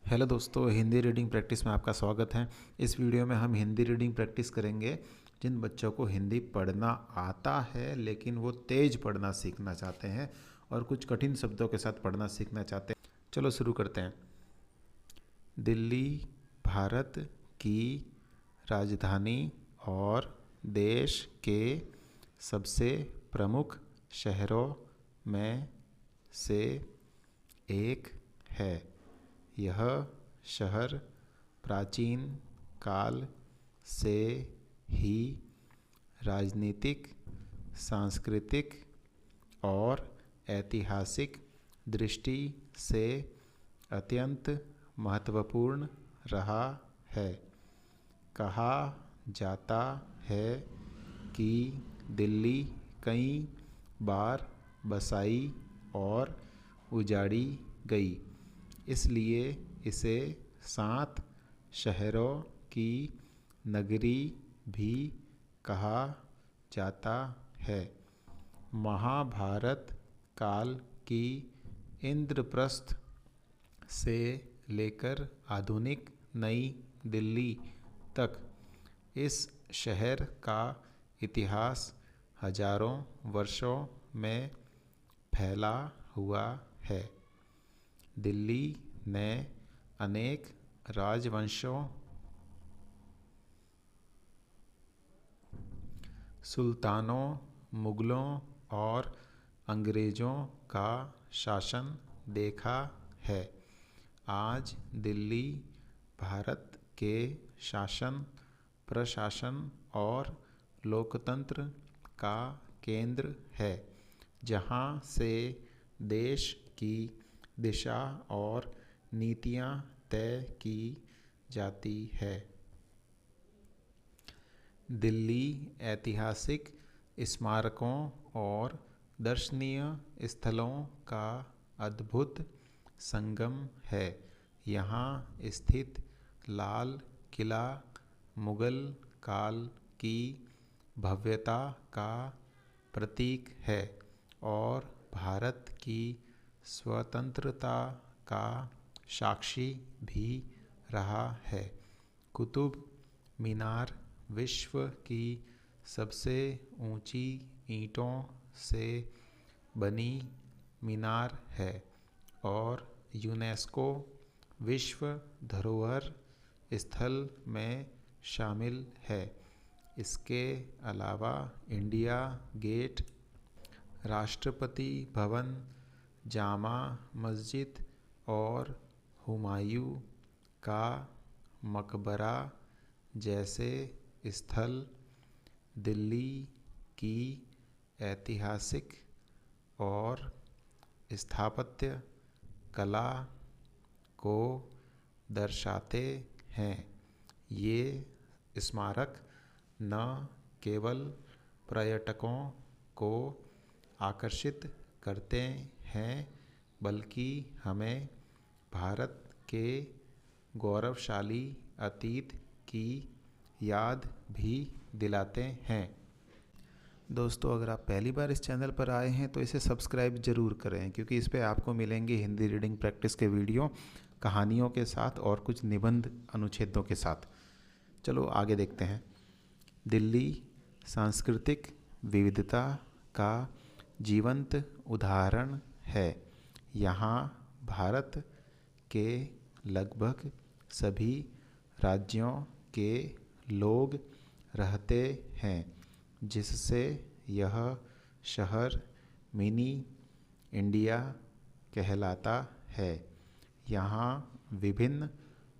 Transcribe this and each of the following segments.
Hello दोस्तों, Hindi reading practice में आपका स्वागत है। इस वीडियो में हम हिंदी रीडिंग प्रैक्टिस करेंगे जिन बच्चों को हिंदी पढ़ना आता है लेकिन वो तेज पढ़ना सीखना चाहते हैं और कुछ कठिन शब्दों के साथ पढ़ना सीखना चाहते हैं। चलो शुरू करते हैं। दिल्ली भारत की राजधानी और देश के सबसे प्रमुख शहरों में से एक है। यह शहर प्राचीन काल से ही राजनीतिक, सांस्कृतिक और ऐतिहासिक दृष्टि से अत्यंत महत्वपूर्ण रहा है। कहा जाता है कि दिल्ली कई बार बसाई और उजाड़ी गई, इसलिए इसे 7 शहरों की नगरी भी कहा जाता है। महाभारत काल की इंद्रप्रस्थ से लेकर आधुनिक नई दिल्ली तक इस शहर का इतिहास हजारों वर्षों में फैला हुआ है। दिल्ली ने अनेक राजवंशों, सुल्तानों, मुगलों और अंग्रेज़ों का शासन देखा है। आज दिल्ली भारत के शासन, प्रशासन और लोकतंत्र का केंद्र है, जहाँ से देश की दिशा और नीतियाँ तय की जाती है। दिल्ली ऐतिहासिक स्मारकों और दर्शनीय स्थलों का अद्भुत संगम है। यहाँ स्थित लाल किला मुगल काल की भव्यता का प्रतीक है और भारत की स्वतंत्रता का साक्षी भी रहा है। कुतुब मीनार विश्व की सबसे ऊंची ईंटों से बनी मीनार है और यूनेस्को विश्व धरोहर स्थल में शामिल है। इसके अलावा इंडिया गेट, राष्ट्रपति भवन, जामा मस्जिद और हुमायूं का मकबरा जैसे स्थल दिल्ली की ऐतिहासिक और स्थापत्य कला को दर्शाते हैं। ये स्मारक न केवल पर्यटकों को आकर्षित करते हैं बल्कि हमें भारत के गौरवशाली अतीत की याद भी दिलाते हैं। दोस्तों, अगर आप पहली बार इस चैनल पर आए हैं तो इसे सब्सक्राइब ज़रूर करें, क्योंकि इस पे आपको मिलेंगे हिंदी रीडिंग प्रैक्टिस के वीडियो कहानियों के साथ और कुछ निबंध अनुच्छेदों के साथ। चलो आगे देखते हैं। दिल्ली सांस्कृतिक विविधता का जीवंत उदाहरण है। यहाँ भारत के लगभग सभी राज्यों के लोग रहते हैं, जिससे यह शहर मिनी इंडिया कहलाता है। यहाँ विभिन्न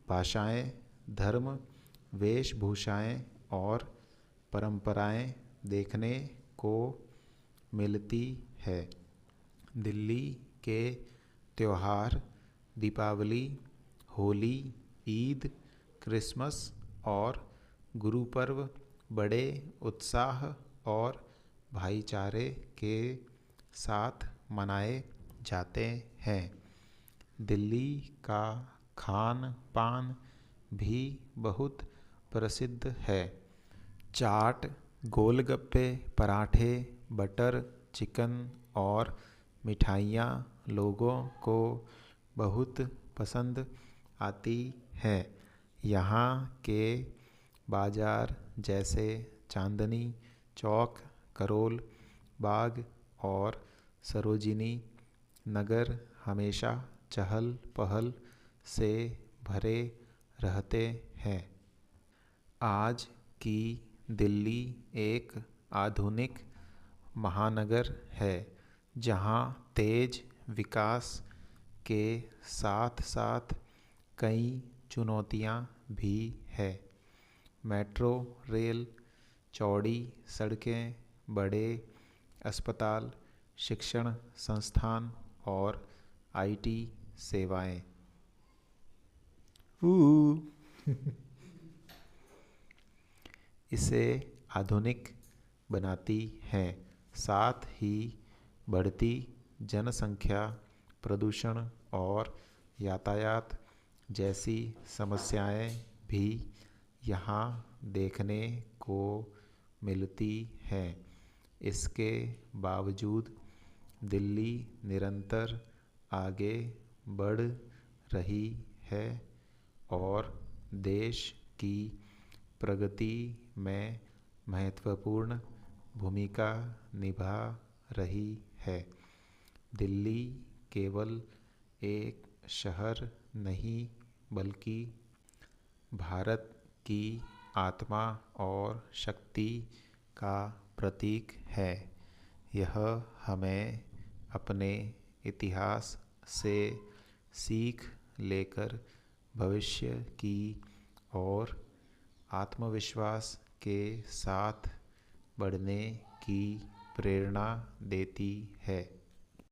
भाषाएं, धर्म, वेशभूषाएं और परंपराएं देखने को मिलती है। दिल्ली के त्योहार दीपावली, होली, ईद, क्रिसमस और गुरु पर्व बड़े उत्साह और भाईचारे के साथ मनाए जाते हैं। दिल्ली का खान पान भी बहुत प्रसिद्ध है। चाट, गोलगप्पे, पराठे, बटर चिकन और मिठाइयाँ लोगों को बहुत पसंद आती है। यहाँ के बाजार जैसे चांदनी चौक, करोल बाग और सरोजिनी नगर हमेशा चहल पहल से भरे रहते हैं। आज की दिल्ली एक आधुनिक महानगर है, जहाँ तेज विकास के साथ साथ कई चुनौतियाँ भी है। मेट्रो रेल, चौड़ी सड़कें, बड़े अस्पताल, शिक्षण संस्थान और आईटी सेवाएं इसे आधुनिक बनाती हैं। साथ ही बढ़ती जनसंख्या, प्रदूषण और यातायात जैसी समस्याएं भी यहाँ देखने को मिलती हैं। इसके बावजूद दिल्ली निरंतर आगे बढ़ रही है और देश की प्रगति में महत्वपूर्ण भूमिका निभा रही है। दिल्ली केवल एक शहर नहीं, बल्कि भारत की आत्मा और शक्ति का प्रतीक है। यह हमें अपने इतिहास से सीख लेकर भविष्य की ओर आत्मविश्वास के साथ बढ़ने की प्रेरणा देती है।